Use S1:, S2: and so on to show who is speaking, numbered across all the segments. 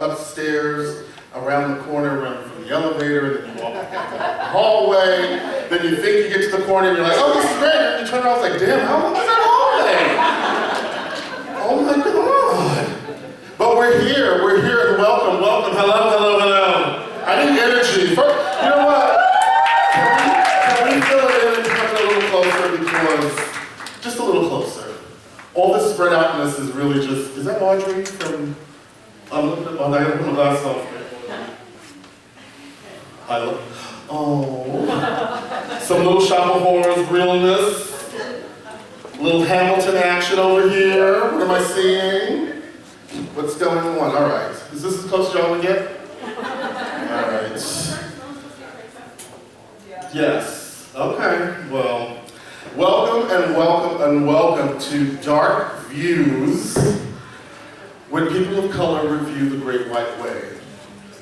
S1: upstairs, around the corner, around from the elevator, and then you walk back down the hallway, then you think you get to the corner and you're like, oh, this is great, and you turn around, it's like, damn, how long is that hallway? Oh my God. But we're here, and welcome, hello. I need energy. First, you know what? Can we fill it in and come a little closer, because, just a little closer. All this spread outness is really just, is that Audrey from, I'm looking at, I gotta put my glasses on. Some little shop of horrors realness. Little Hamilton action over here. What am I seeing? What's going on? All right. Is this as close as y'all want to get? All right. Yes. Okay. Well, welcome to Dark Views, when people of color review the Great White Way.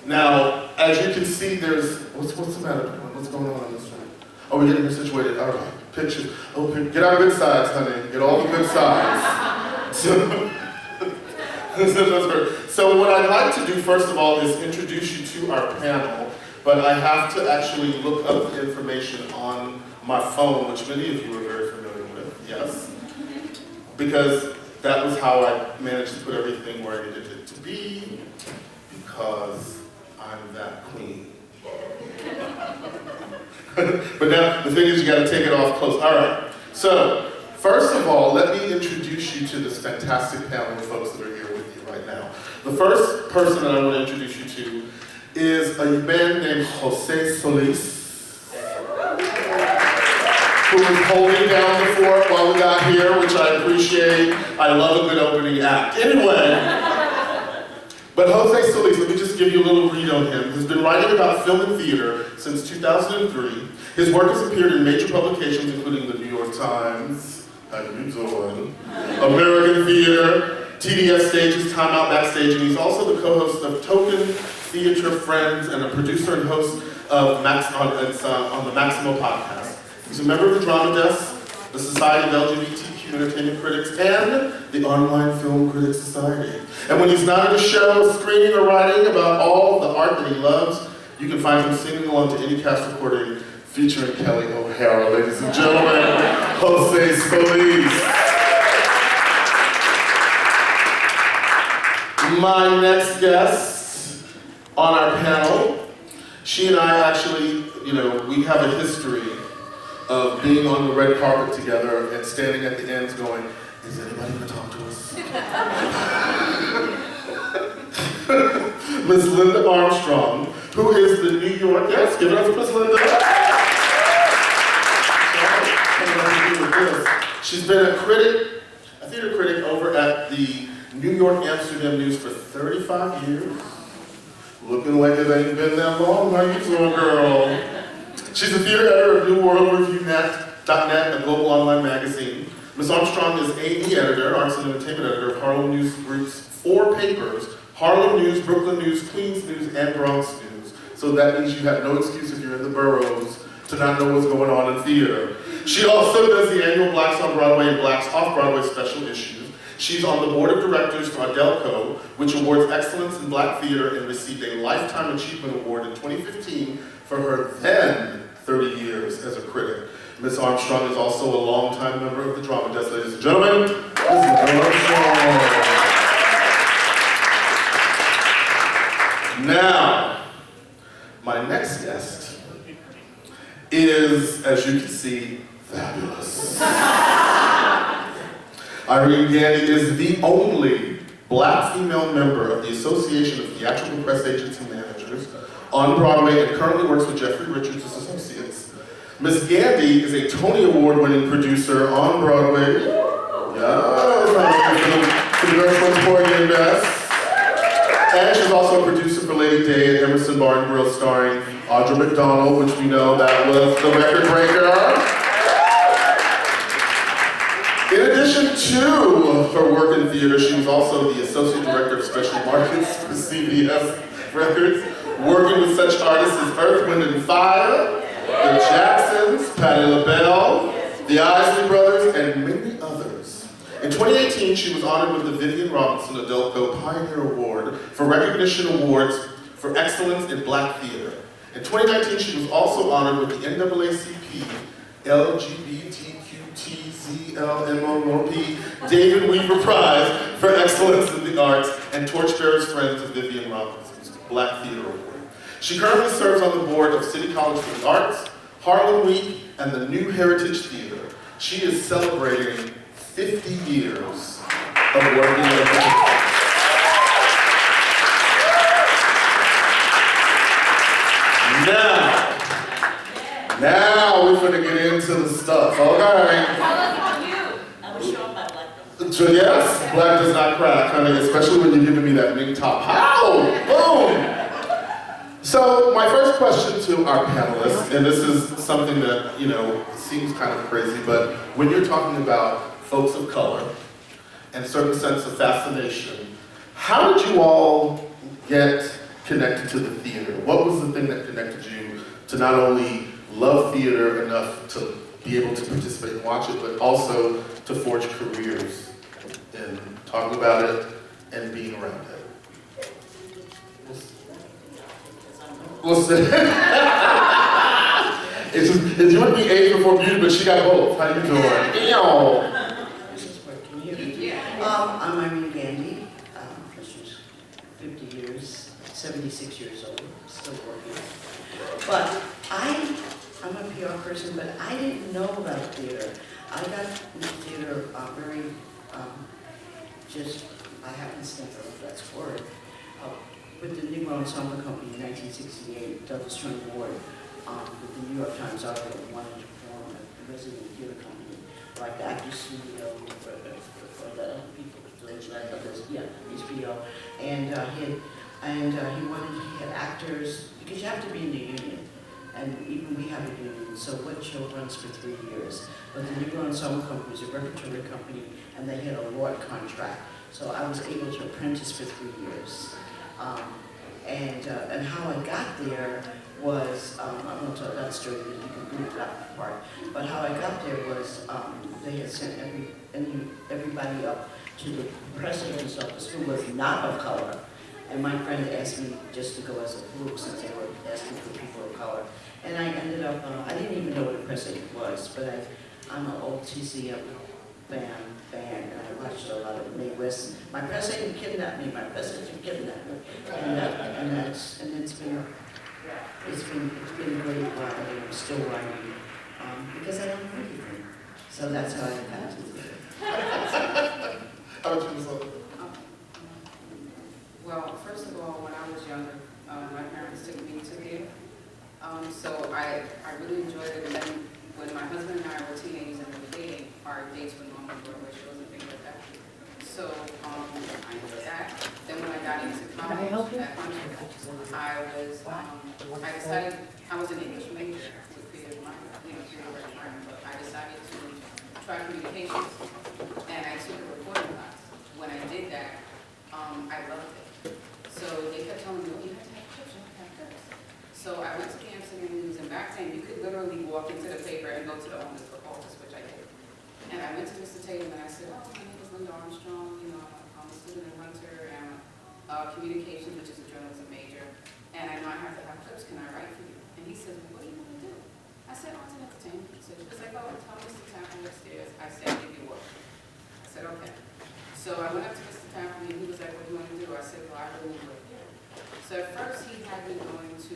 S1: Now, as you can see, there's, what's the matter? What's going on in this room? Oh, we're getting her situated. All right, pictures. Oh, get our good sides, honey. Get all the good sides. So what I'd like to do, first of all, is introduce you to our panel, but I have to actually look up the information on my phone, which many of you are very familiar with, yes? Because that was how I managed to put everything where I needed it to be, because I'm that queen. But now, the thing is, you gotta take it off close. All right, so, first of all, let me introduce you to this fantastic panel of folks that are here with you right now. The first person that I want to introduce you to is a man named Solis, who was holding down the fort while we got here, which I appreciate. I love a good opening act. Anyway, but Jose Solis, let me just give you a little read on him, has been writing about film and theater since 2003. His work has appeared in major publications, including the New York Times, how you doing? American Theater, TDS Stages, Time Out Backstage, and he's also the co-host of Token Theater Friends and a producer and host of on the Maximo podcast. He's a member of the Drama Desk, the Society of LGBTQ Entertainment Critics, and the Online Film Critics Society. And when he's not at a show, screening, or writing about all the art that he loves, you can find him singing along to any cast recording featuring Kelly O'Hara. Ladies and gentlemen, Jose Solis. My next guest on our panel, she and I actually, we have a history of being on the red carpet together and standing at the ends going, is anybody gonna talk to us? Miss Linda Armstrong, who is the New York, yes, give it up for Miss Linda. She's been a theater critic over at the New York Amsterdam News for 35 years. Looking like it ain't been that long, how you doing, girl? She's the theater editor of NewWorldReviewNet.net, a global online magazine. Ms. Armstrong is A&E editor, arts and entertainment editor of Harlem News Group's 4 papers, Harlem News, Brooklyn News, Queens News, and Bronx News. So that means you have no excuse if you're in the boroughs to not know what's going on in theater. She also does the annual Blacks on Broadway and Blacks Off Broadway special issues. She's on the board of directors for Adelco, which awards excellence in Black theater, and received a Lifetime Achievement Award in 2015 for her then 30 years as a critic. Ms. Armstrong is also a longtime member of the Drama Desk. Ladies and gentlemen, Ms. Armstrong. Now, my next guest is, as you can see, fabulous. Irene Gandy is the only Black female member of the Association of Theatrical Press Agents and Managers on Broadway and currently works with Jeffrey Richards' Associates. Ms. Gandy is a Tony Award-winning producer on Broadway. For the Girls Once Porgy and Bess. And she's also a producer for Lady Day and Emerson Bar and Grill, starring Audra McDonald, which we know that was the record breaker. In addition to her work in theater, she was also the Associate Director of Special Markets for CBS Records, working with such artists as Earth, Wind and Fire, the Jacksons, Patti LaBelle, the Isley Brothers, and many others. In 2018, she was honored with the Vivian Robinson Adelko Pioneer Award for recognition awards for excellence in Black theater. In 2019, she was also honored with the NAACP LGBTQTZLMOP David Weaver Prize for excellence in the arts and Torchbearers Friends of Vivian Robinson's Black Theater Award. She currently serves on the board of City College for the Arts, Harlem Week, and the New Heritage Theater. She is celebrating 50 years of working in the Now we're gonna get into the stuff, okay?
S2: Tell us on you. I was shown by Black does.
S1: Yes, Black does not crack, honey, especially when you're giving me that big top. How? Boom! So my first question to our panelists, and this is something that, you know, seems kind of crazy, but when you're talking about folks of color and a certain sense of fascination, how did you all get connected to the theater? What was the thing that connected you to not only love theater enough to be able to participate and watch it, but also to forge careers in talking about it and being around it? Listen, it's you would be age before beauty, but she got both. How you doing?
S3: This is working here. I'm Irene Gandy. She's 50 years, 76 years old, still working. But I'm a PR person, but I didn't know about theater. I got into theater very just by happenstance, I don't know if that's a word. With the Negro Ensemble Company in 1968, Douglas Trump Award, with the New York Times article, wanted to form a resident theater company, like the Actors Studio for the people, HBO, and he had actors, because you have to be in the union, and even we have a union, so what show runs for 3 years. But the Negro Ensemble Company was a repertory company, and they had a award contract, so I was able to apprentice for 3 years. And how I got there was, I'm going to tell that story, you can move that part, but how I got there was they had sent everybody up to the president's office who was not of color, and my friend asked me just to go as a fluke since they were asking for people of color, and I ended up, I didn't even know what a president was, but I'm an old TCM fan, and I watched a lot of Mae West. My president kidnapped me. My president kidnapped me, and it's been great writing. I'm still writing because I don't know anything. So that's how I got to it.
S1: How about you, Solis?
S4: Well, first of all, when I was younger, my parents took me to theater. So I really enjoyed it. And then when my husband and I were teenagers and we were dating, our dates were normally Broadway shows and things like that. So I enjoyed that. Then when I got into college at Armstrong, I decided I was an English major with theater minor, theater minor, but I decided to try communications, and I took a recording class. When I did that, I loved it. So they kept telling me, you have to have clips, you have to have clips. So I went to the Amsterdam News, and back then you could literally walk into the paper and go to the owner's office, which I did. And I went to Mr. Tatum and I said, oh, my name is Armstrong, I'm a student in Hunter, and communications, which is a journalism major, and I know I have to have clips, can I write for you? And he said, well, what do you want to do? I said, arts and entertainment. So he was like, oh, tell Mr. Tappan upstairs. I said, give you work. I said, okay. So I went up to Mr. Tappan and he was like, what do you want to do? I said, well, I really work here. So at first he had me going to,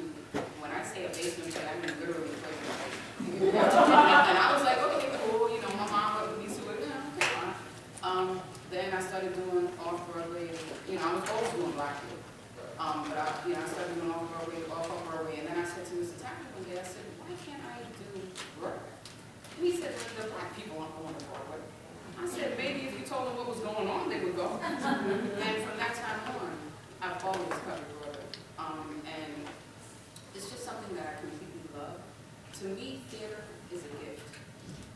S4: when I say a basement check, I mean literally play the basement. And I was like, okay, cool, my mom wasn't used to it, okay, fine. Then I started doing off-Broadway, I was always doing black theater. But I started doing off-Broadway, and then I said to Mr. Tappan one day, I said, why can't I do Broadway? And he said, the black people aren't going to Broadway. I said, maybe if you told them what was going on, they would go. And from that time on, I've always covered Broadway. And it's just something that I completely love. To me, theater is a gift.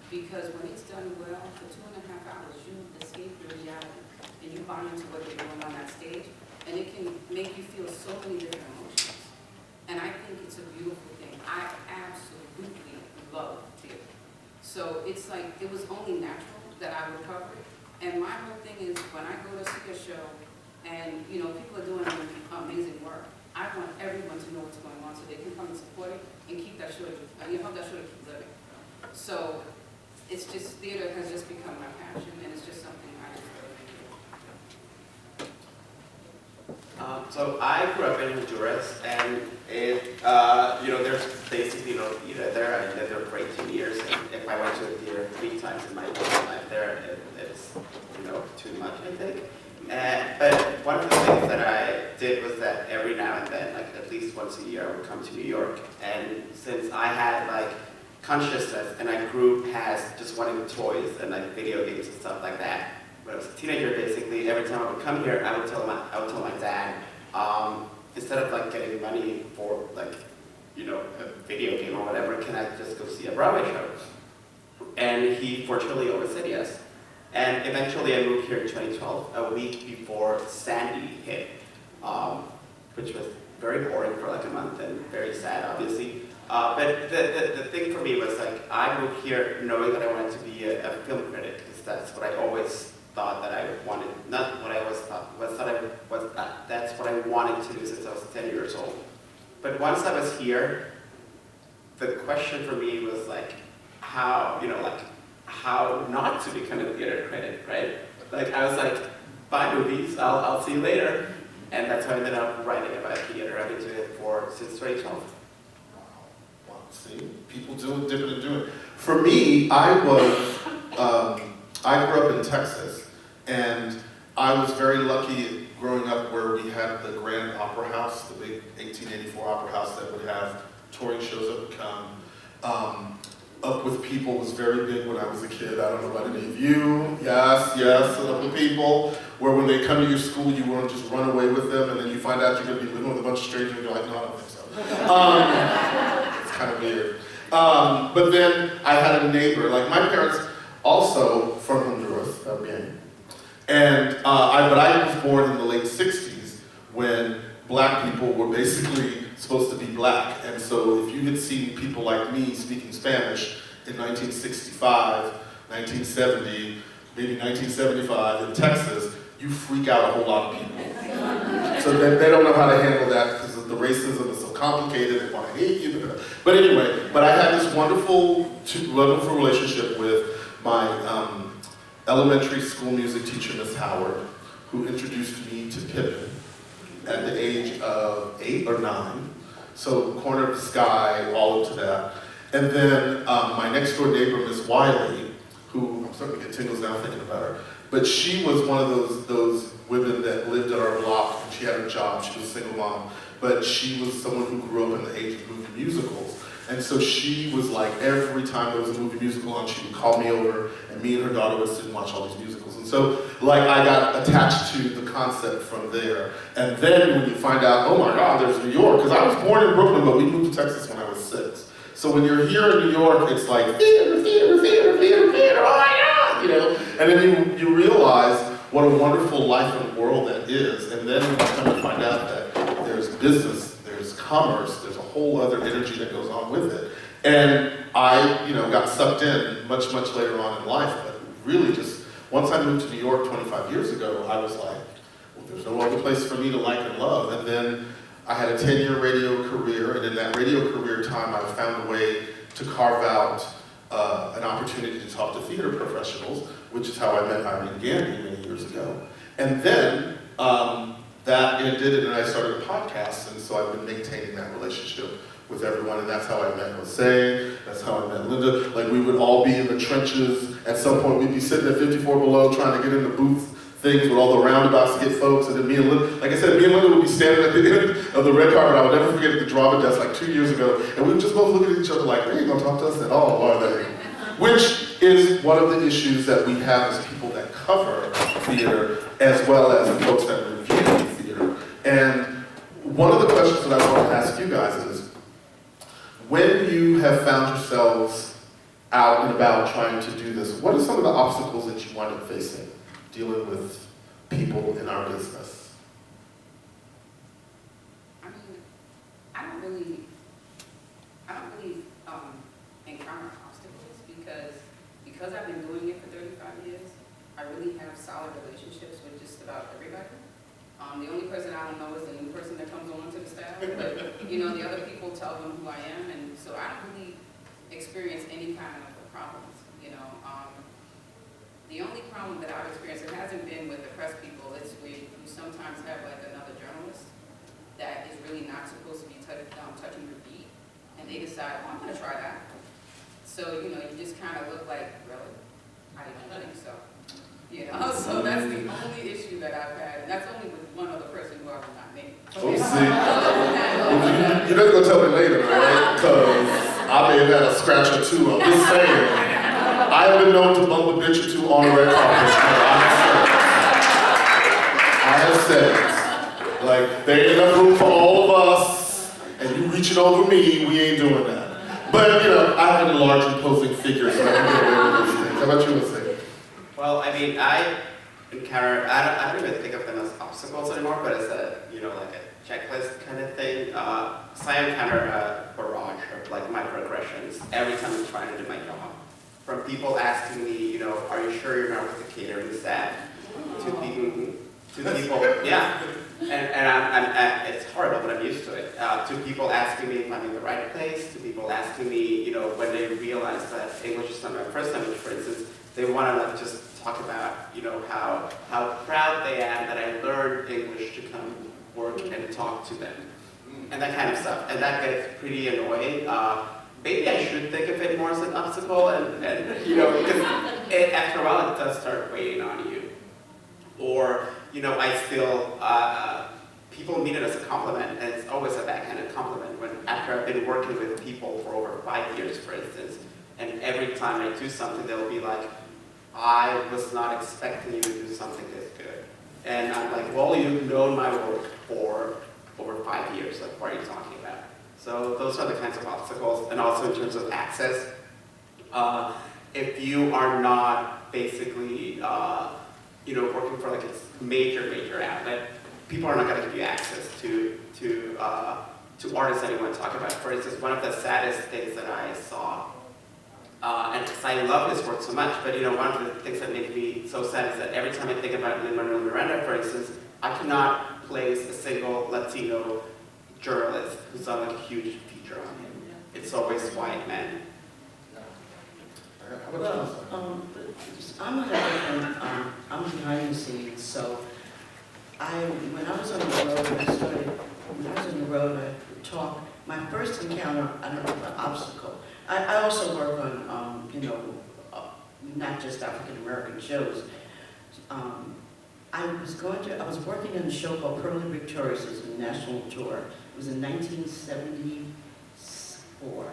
S4: Because when it's done well, for 2.5 hours, you escape your reality. And you buy into what they're doing on that stage. And it can make you feel so many different emotions. And I think it's a beautiful thing. I absolutely love theater. So it's like, it was only natural that I would cover it. And my whole thing is, when I go to see a show, and, you know, people are doing amazing work, I want everyone to know what's going on so they can come and support it and keep that show, help that show to keep living. So it's just, theater has just become my passion, and it's just something I just really enjoy.
S5: So I grew up in Honduras, and it, there's basically no theater there. I lived there for 18 years, and if I went to a theater 3 times in my life there, it's, too much, I think. But one of the things that I did was that every now and then, like at least once a year, I would come to New York. And since I had like consciousness and I grew past just wanting toys and like video games and stuff like that, when I was a teenager, basically, every time I would come here, I would tell my dad, instead of like getting money for like, a video game or whatever, can I just go see a Broadway show? And he fortunately always said yes. And eventually I moved here in 2012, a week before Sandy hit, which was very boring for like a month and very sad, obviously. But the thing for me was like, I moved here knowing that I wanted to be a film critic, because that's what I always thought that I wanted, not what I always thought, that's what I wanted to do since I was 10 years old. But once I was here, the question for me was like, how not to become a theater critic, right? Like, I was like, bye movies, I'll see you later. And that's how I ended up writing about theater. I've been doing it since 2012.
S1: Wow, see, people do different and do it. For me, I grew up in Texas, and I was very lucky growing up where we had the Grand Opera House, the big 1884 Opera House that would have touring shows that would come. Up with People was very big when I was a kid. I don't know about any of you. Yes, Up with People, where when they come to your school, you want to just run away with them, and then you find out you're going to be living with a bunch of strangers, and you're like, no, I don't think so. It's kind of weird. But then I had a neighbor, like my parents also from Honduras, bien. And, but I was born in the late 60s when black people were basically supposed to be black. And so if you had seen people like me speaking Spanish in 1965, 1970, maybe 1975 in Texas, you freak out a whole lot of people. So they don't know how to handle that because the racism is so complicated, they want to hate you. But anyway, I had this wonderful relationship with my elementary school music teacher, Miss Howard, who introduced me to Pippin at the age of 8 or 9. So Corner of the Sky, all up to that. And then my next door neighbor, Miss Wiley, who I'm starting to get tingles now thinking about her, but she was one of those women that lived at our block, and she had a job, she was a single mom, but she was someone who grew up in the age of movie musicals. And so she was like, every time there was a movie musical on, she would call me over, and me and her daughter would sit and watch all these musicals. And so, like, I got attached to the concept from there. And then when you find out, oh my God, there's New York, because I was born in Brooklyn, but we moved to Texas when I was 6. So when you're here in New York, it's like, theater, oh my God, And then you realize what a wonderful life and world that is. And then you come to find out that there's business, there's commerce, there's a whole other energy that goes on with it. And I, got sucked in much, much later on in life, but really just, once I moved to New York 25 years ago, I was like, well, there's no other place for me to like and love. And then I had a 10-year radio career, and in that radio career time, I found a way to carve out an opportunity to talk to theater professionals, which is how I met Irene Gandy many years ago. And then that ended, and I started a podcast, and so I've been maintaining that relationship with everyone, and that's how I met Jose, that's how I met Linda. Like, we would all be in the trenches. At some point, we'd be sitting at 54 Below trying to get in the booth things with all the roundabouts to get folks, and then me and Linda, like I said, me and Linda would be standing at the end of the red carpet. I would never forget at the drama desk like 2 years ago, and we would just both look at each other like, they ain't gonna talk to us at all, are they? Which is one of the issues that we have as people that cover theater, as well as the folks that review theater. And one of the questions that I want to ask you guys is, when you have found yourselves out and about trying to do this, what are some of the obstacles that you wind up facing dealing with people in our business?
S4: I mean, I don't really encounter obstacles because I've been doing it for 35 years. I really have But, you know, the other people tell them who I am, and so I don't really experience any kind of problems, you know. The only problem that I've experienced, it hasn't been with the press people, it's where you sometimes have like another journalist that is really not supposed to be touching your feet, and they decide, oh, I'm gonna try that. So, you know, you just kind of look like, really? I didn't think so. You know, so that's the only issue that I've had, and that's only with one other person who are not me.
S1: Oh, see. You're not going to tell me later, right? Because I may have had a scratch or two. I'm just saying. I have been known to bump a bitch or two on a red carpet. I have said it. Like, there ain't enough room for all of us, and you reaching over me, we ain't doing that. But, you know, I have a large imposing figure, so I can get away with those things. How about you, Missy?
S5: Well, I mean, I encounter, I don't even think of them as obstacles anymore, but as a, you know, like a checklist kind of thing. So I encounter a barrage of like microaggressions every time I'm trying to do my job. From people asking me, you know, are you sure you're not with the catering staff? To people, yeah. And it's horrible, but I'm used to it. To people asking me if I'm in the right place, to people asking me, you know, when they realize that English is not my first language, for instance, they want to like just talk about, you know, how proud they are that I learned English to come work and talk to them, and that kind of stuff. And that gets pretty annoying. Maybe I should think of it more as an obstacle, and you know, because after a while it does start weighing on you. Or, you know, I still, people mean it as a compliment, and it's always a backhand compliment. When after I've been working with people for over 5 years, for instance, and every time I do something, they'll be like, I was not expecting you to do something this good. And I'm like, well, you've known my work for over 5 years, like what are you talking about? So those are the kinds of obstacles. And also in terms of access, if you are not basically, you know, working for like a major outlet, people are not going to give you access to artists that you want to talk about. For instance, one of the saddest things that I saw, and because I love his work so much, but you know, one of the things that makes me so sad is that every time I think about Lin-Manuel Miranda, for instance, I cannot place a single Latino journalist who's done like a huge feature on him. It's always white men.
S3: Well, I'm a different, I'm behind the scenes, so when I was on the road, I would talk. My first encounter, I don't know, an obstacle. I also work on, you know, not just African American shows. I was working on a show called Pearly Victorious, it was a national tour. It was in 1974,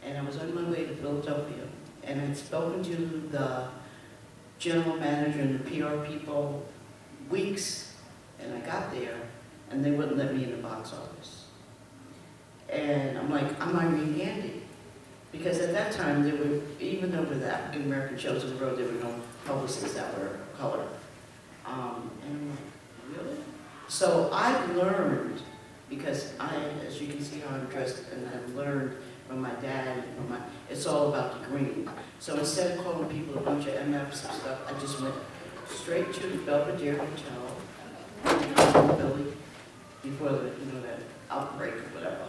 S3: and I was on my way to Philadelphia, and I'd spoken to the general manager and the PR people weeks, and I got there, and they wouldn't let me in the box office. And I'm like, I'm Irene Gandy. Because at that time, there were, even though with the African American shows on the road, there were no publicists that were color. And I'm like, really? So I've learned, because as you can see how I'm dressed, and I've learned from my dad, and it's all about the green. So instead of calling people a bunch of MFs and stuff, I just went straight to the Belvedere Hotel, in Philly, before the, you know, that outbreak or whatever.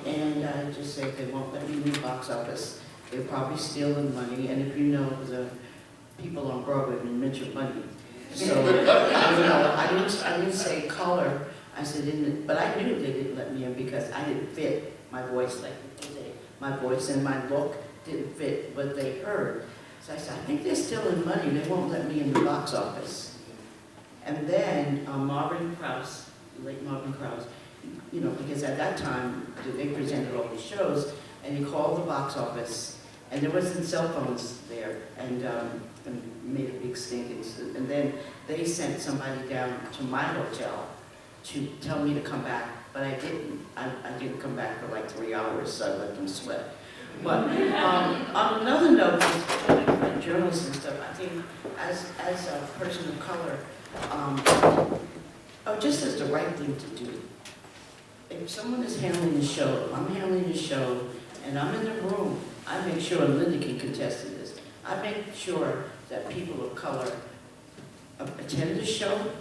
S3: And I just say they won't let me in the box office. They're probably stealing money, and if you know the people on Broadway, they mention money. So I didn't say color. I said, but I knew they didn't let me in because I didn't fit my voice, like my voice and my look didn't fit what they heard. So I said, I think they're stealing money. They won't let me in the box office. And then Marvin Krause, late Marvin Krause, you know, because at that time they presented all these shows, and he called the box office, and there wasn't cell phones there, and made a big stink. And then they sent somebody down to my hotel to tell me to come back, but I didn't. I didn't come back for like 3 hours, so I let them sweat. But on another note, with journalists and stuff, I think as a person of color, just as the right thing to do. If someone is handling the show, if I'm handling the show, and I'm in the room, I make sure, and Linda can contest to this, I make sure that people of color attend the show,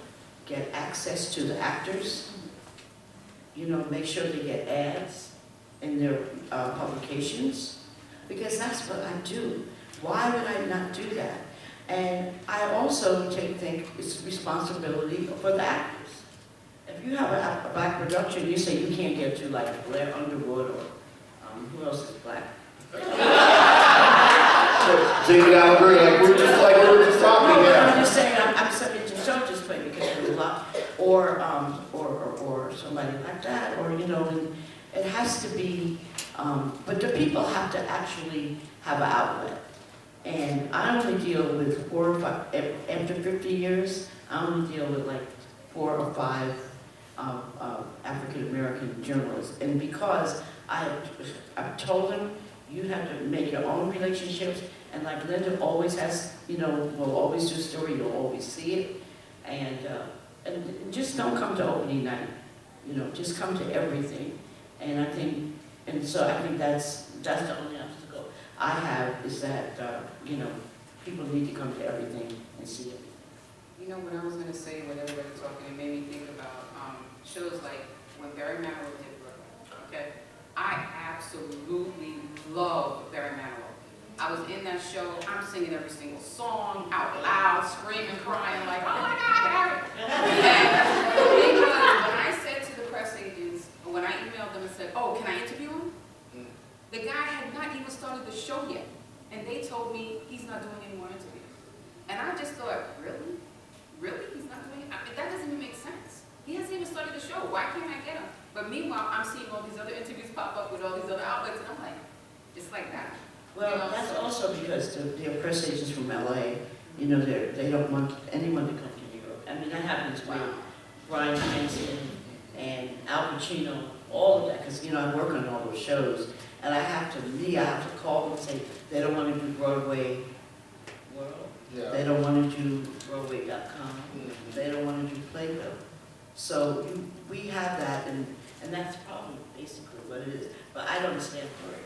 S3: get access to the actors, make sure they get ads in their publications, because that's what I do. Why would I not do that? And I also think it's responsibility for the actors. If you have a black production, you say you can't get to like Blair Underwood or who else is black?
S1: David Allen, we were just talking.
S3: Well, I'm just saying, I'm subject to charges, but because there's a lot, or somebody like that, or and it has to be. But the people have to actually have an outlet. And I only deal with 4 or 5, after 50 years, I only deal with like 4 or 5 African American journalists. And because I've told them, you have to make your own relationships. And like Linda always has, will always do a story, you'll always see it. And just don't come to opening night, just come to everything. And so I think that's the only obstacle I have, is that, people need to come to everything and see it.
S4: What I was going to say when everybody was talking, it made me think about shows like when Barry Manilow did Broadway, okay? I absolutely love Barry Manilow. I was in that show, I'm singing every single song out loud, screaming, crying, like, oh my God, Barry! And because when I said to the press agents, when I emailed them and said, oh, can I interview him? The guy had not even started the show yet. And they told me he's not doing any more interviews. And I just thought, really? Really? He's not doing it? That doesn't even make sense. He hasn't even started the show. Why can't I get him? But meanwhile, I'm seeing all these other interviews pop up with all these other outlets, and I'm like, it's like that.
S3: Well, that's also because they're press agents from LA, they don't want anyone to come to New York. I mean, that happens with Brian Cranston and Al Pacino, all of that, because, I work on all those shows. And I have to call them and say, they don't want to do Broadway World. Yeah. They don't want to do Broadway.com. They don't want to do Playbill. So we have that, and that's probably basically what it is. But I don't stand for it.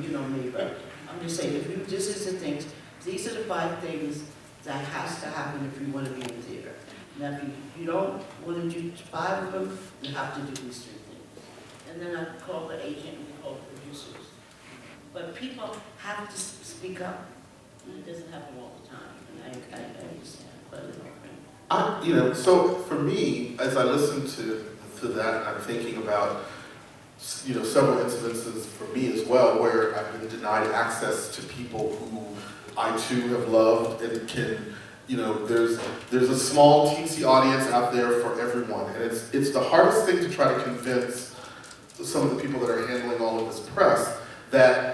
S3: You know me, but I'm just saying, this is the things, these are the 5 things that has to happen if you want to be in theater. Now, if you don't want to do 5 of them, you have to do these 3 things. And then I call the agent and we call the producers. But people have to speak up. It doesn't happen all the time, and I understand. But
S1: so for me, as I listen to that, I'm thinking about, several incidences for me as well, where I've been denied access to people who I too have loved and can, there's a small teensy audience out there for everyone, and it's the hardest thing to try to convince some of the people that are handling all of this press that